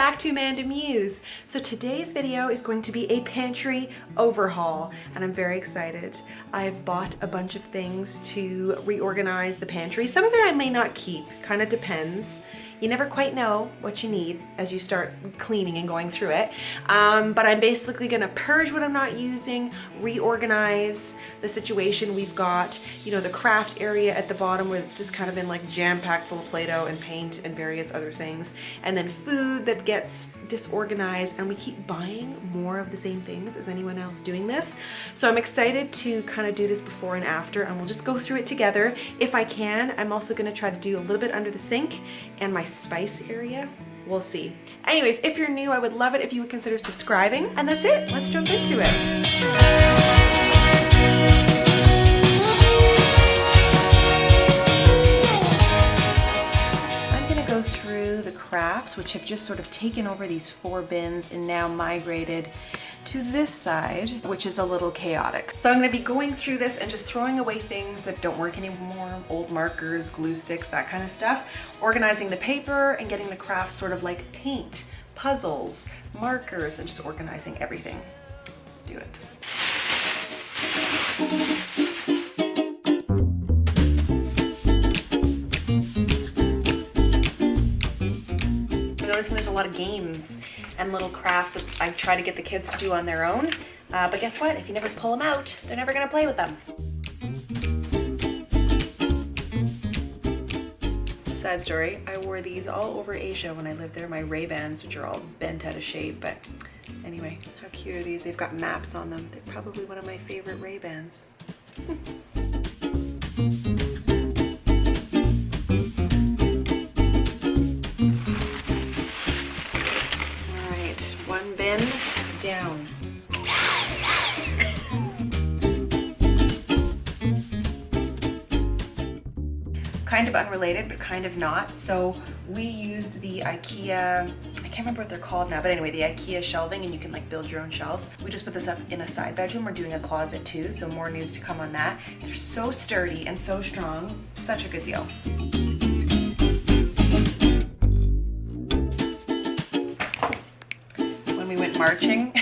back to AmandaMuse. So today's video is going to be a pantry overhaul and I'm very excited. I've bought a bunch of things to reorganize the pantry. Some of it I may not keep, kind of depends. You never quite know what you need as you start cleaning and going through it. But I'm basically gonna purge what I'm not using, reorganize the situation we've got, you know, the craft area at the bottom where it's just kind of been like jam-packed full of Play-Doh and paint and various other things. And then food that gets disorganized, and we keep buying more of the same things. Is anyone else doing this? So I'm excited to kind of do this before and after, and we'll just go through it together. If I can, I'm also gonna try to do a little bit under the sink and my spice area. We'll see. Anyways, if you're new, I would love it if you would consider subscribing. And that's it. Let's jump into it. I'm gonna go through the crafts, which have just sort of taken over these 4 bins and now migrated to this side, which is a little chaotic. So I'm gonna be going through this and just throwing away things that don't work anymore, old markers, glue sticks, that kind of stuff, organizing the paper and getting the crafts sort of like paint, puzzles, markers, and just organizing everything. Let's do it. I'm noticing there's a lot of games and little crafts that I try to get the kids to do on their own. But guess what? If you never pull them out, they're never gonna play with them. Sad story, I wore these all over Asia when I lived there, my Ray-Bans, which are all bent out of shape, but anyway, how cute are these? They've got maps on them. They're probably one of my favorite Ray-Bans. Down. Kind of unrelated, but kind of not. So we used the IKEA, I can't remember what they're called now, but anyway, the IKEA shelving, and you can like build your own shelves. We just put this up in a side bedroom. We're doing a closet too, so more news to come on that. They're so sturdy and so strong. Such a good deal. When we went marching,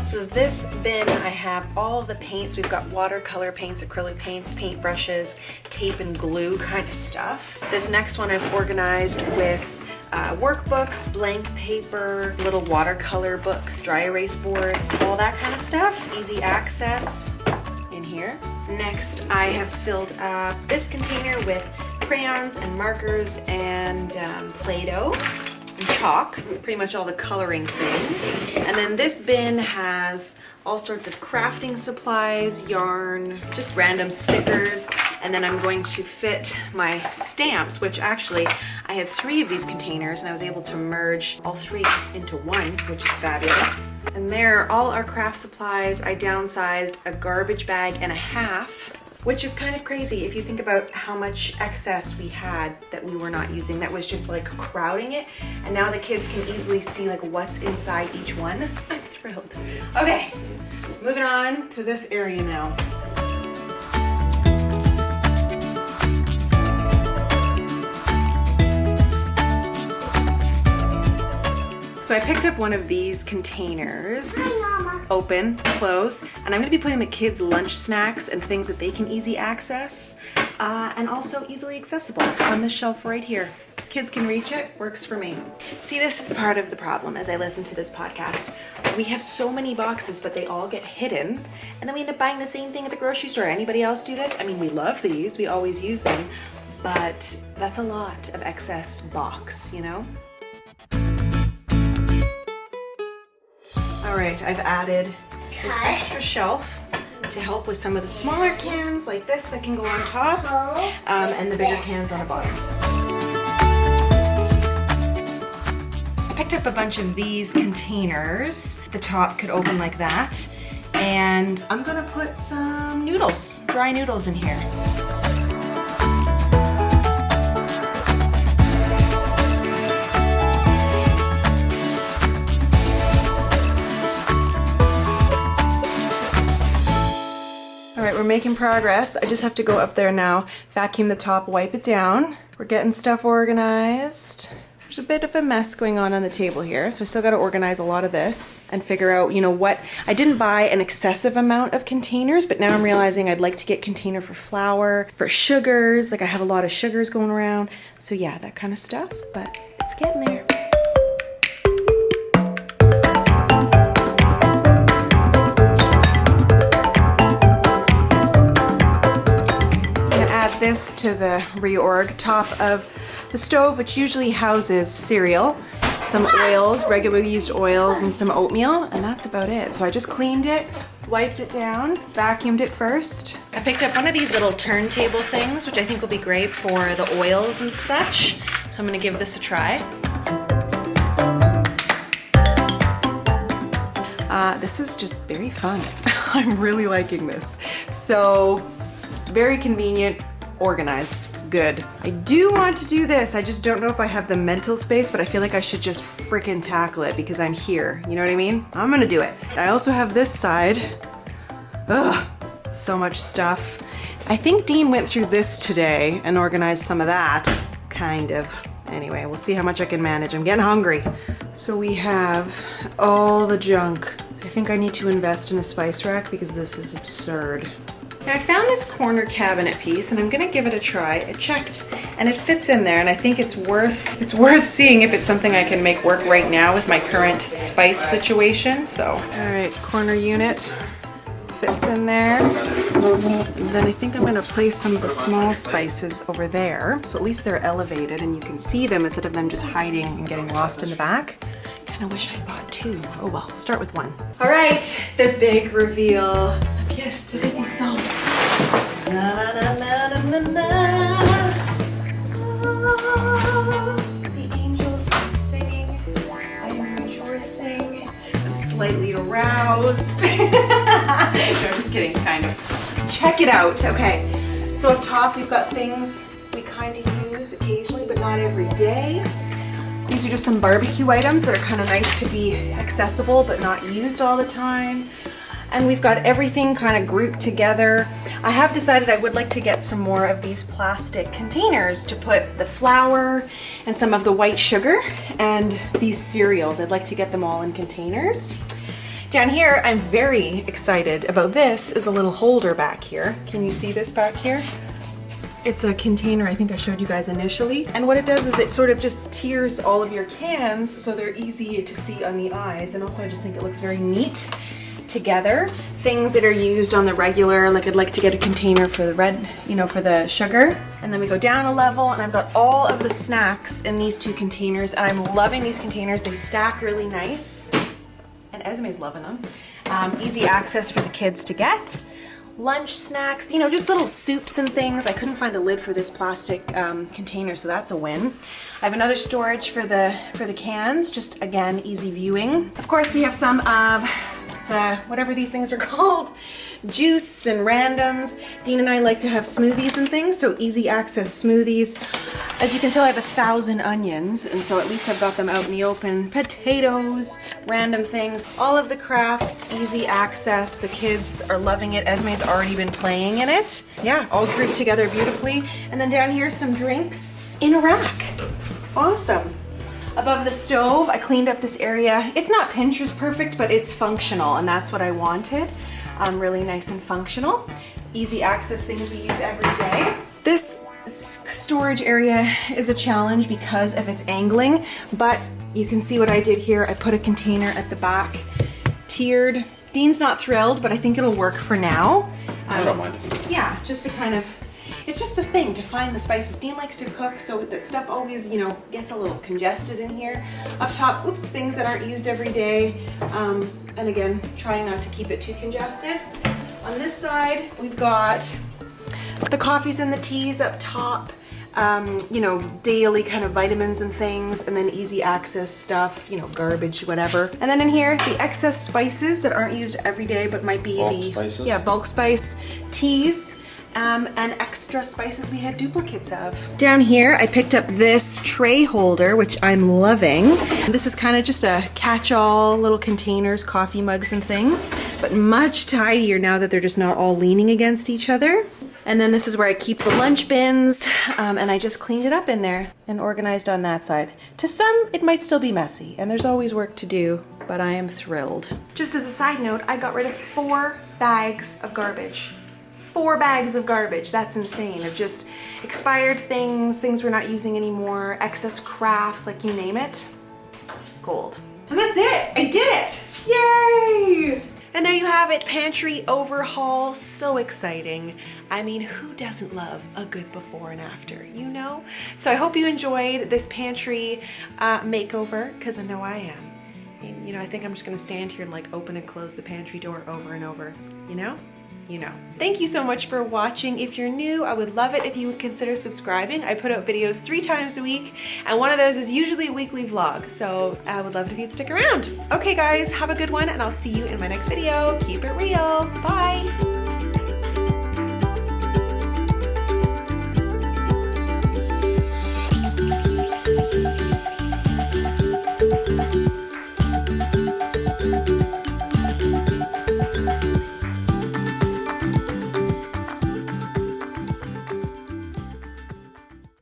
so this bin, I have all the paints. We've got watercolor paints, acrylic paints, paint brushes, tape and glue kind of stuff. This next one I've organized with workbooks, blank paper, little watercolor books, dry erase boards, all that kind of stuff. Easy access in here. Next, I have filled up this container with crayons and markers and Play-Doh and chalk, pretty much all the coloring things. And then this bin has all sorts of crafting supplies, yarn, just random stickers. And then I'm going to fit my stamps, which actually I had 3 of these containers and I was able to merge all 3 into one, which is fabulous. And there are all our craft supplies. I downsized a garbage bag and a half, which is kind of crazy if you think about how much excess we had that we were not using, that was just like crowding it. And now the kids can easily see like what's inside each one. I'm thrilled. Okay, moving on to this area now. So I picked up one of these containers. Hi, Mama. Open, close, and I'm gonna be putting the kids' lunch snacks and things that they can easy access and also easily accessible on this shelf right here. Kids can reach it, works for me. See, this is part of the problem as I listen to this podcast. We have so many boxes, but they all get hidden, and then we end up buying the same thing at the grocery store. Anybody else do this? I mean, we love these, we always use them, but that's a lot of excess box, you know? All right, I've added this extra shelf to help with some of the smaller cans like this that can go on top, and the bigger cans on the bottom. I picked up a bunch of these containers. The top could open like that, and I'm gonna put some noodles, dry noodles in here. making progress. I just have to go up there now, vacuum the top, wipe it down. We're getting stuff organized. There's a bit of a mess going on the table here, so I still got to organize a lot of this and figure out, you know what, I didn't buy an excessive amount of containers, but now I'm realizing I'd like to get container for flour, for sugars, like I have a lot of sugars going around, so yeah, that kind of stuff, but it's getting there. I'm gonna add this to the reorg top of the stove, which usually houses cereal, some oils, regularly used oils, and some oatmeal, and that's about it. So I just cleaned it, wiped it down, vacuumed it first. I picked up one of these little turntable things, which I think will be great for the oils and such. So I'm gonna give this a try. This is just very fun. I'm really liking this. So, very convenient, organized. Good. I do want to do this. I just don't know if I have the mental space, but I feel like I should just freaking tackle it because I'm here. You know what I mean? I'm gonna do it. I also have this side. Ugh, so much stuff. I think Dean went through this today and organized some of that, kind of. Anyway, we'll see how much I can manage. I'm getting hungry. So we have all the junk. I think I need to invest in a spice rack because this is absurd. I found this corner cabinet piece and I'm gonna give it a try. It checked and it fits in there, and I think it's worth seeing if it's something I can make work right now with my current spice situation. So, all right, corner unit fits in there. And then I think I'm gonna place some of the small spices over there, so at least they're elevated and you can see them instead of them just hiding and getting lost in the back. Kinda wish I bought two. Oh well, I'll start with one. All right, the big reveal. La pièce de résistance. Na, na, na, na, na, na. Oh, the angels are singing. I am rejoicing. I'm slightly aroused. No, I'm just kidding, kind of. Check it out. Okay, so up top we've got things we kind of use occasionally, but not every day. These are just some barbecue items that are kind of nice to be accessible but not used all the time. And we've got everything kind of grouped together. I have decided I would like to get some more of these plastic containers to put the flour and some of the white sugar and these cereals. I'd like to get them all in containers. Down here, I'm very excited about this, is a little holder back here. Can you see this back here? It's a container I think I showed you guys initially. And what it does is it sort of just tiers all of your cans so they're easy to see on the eyes. And also I just think it looks very neat together. Things that are used on the regular, like I'd like to get a container for the red, you know, for the sugar. And then we go down a level and I've got all of the snacks in these two containers, and I'm loving these containers. They stack really nice. And Esme's loving them. Easy access for the kids to get. Lunch snacks, you know, just little soups and things. I couldn't find a lid for this plastic container, so that's a win. I have another storage for the cans, just again, easy viewing. Of course, we have some of the, whatever these things are called, juice and randoms. Dean and I like to have smoothies and things, so easy access smoothies. As you can tell, I have 1,000 onions, and so at least I've got them out in the open. Potatoes, random things, all of the crafts, easy access. The kids are loving it. Esme's already been playing in it. Yeah, all grouped together beautifully. And then down here, some drinks in a rack. Awesome. Above the stove, I cleaned up this area. It's not Pinterest perfect, but it's functional, and that's what I wanted. Really nice and functional. Easy access, things we use every day. This storage area is a challenge because of its angling, but you can see what I did here. I put a container at the back, tiered. Dean's not thrilled, but I think it'll work for now. I don't mind. Yeah, just to kind of, it's just the thing to find the spices. Dean likes to cook, so the stuff always, you know, gets a little congested in here. Up top, oops, things that aren't used every day. And again, trying not to keep it too congested. On this side, we've got the coffees and the teas up top. You know, daily kind of vitamins and things, and then easy access stuff, you know, garbage, whatever. And then in here, the excess spices that aren't used every day, but might be bulk spices. Yeah, bulk spice, teas, and extra spices we had duplicates of. Down here, I picked up this tray holder, which I'm loving. This is kind of just a catch-all little containers, coffee mugs and things, but much tidier now that they're just not all leaning against each other. And then this is where I keep the lunch bins, and I just cleaned it up in there and organized on that side. To some, it might still be messy, and there's always work to do, but I am thrilled. Just as a side note, I got rid of 4 bags of garbage. 4 bags of garbage, that's insane. Of just expired things, things we're not using anymore, excess crafts, like you name it. Gold. And that's it, I did it! Yay! And there you have it, pantry overhaul, so exciting. I mean, who doesn't love a good before and after, you know? So I hope you enjoyed this pantry makeover, because I know I am. And, you know, I think I'm just gonna stand here and like open and close the pantry door over and over, you know? You know. Thank you so much for watching. If you're new, I would love it if you would consider subscribing. I put out videos 3 times a week, and one of those is usually a weekly vlog, so I would love it if you'd stick around. Okay guys, have a good one, and I'll see you in my next video. Keep it real. Bye.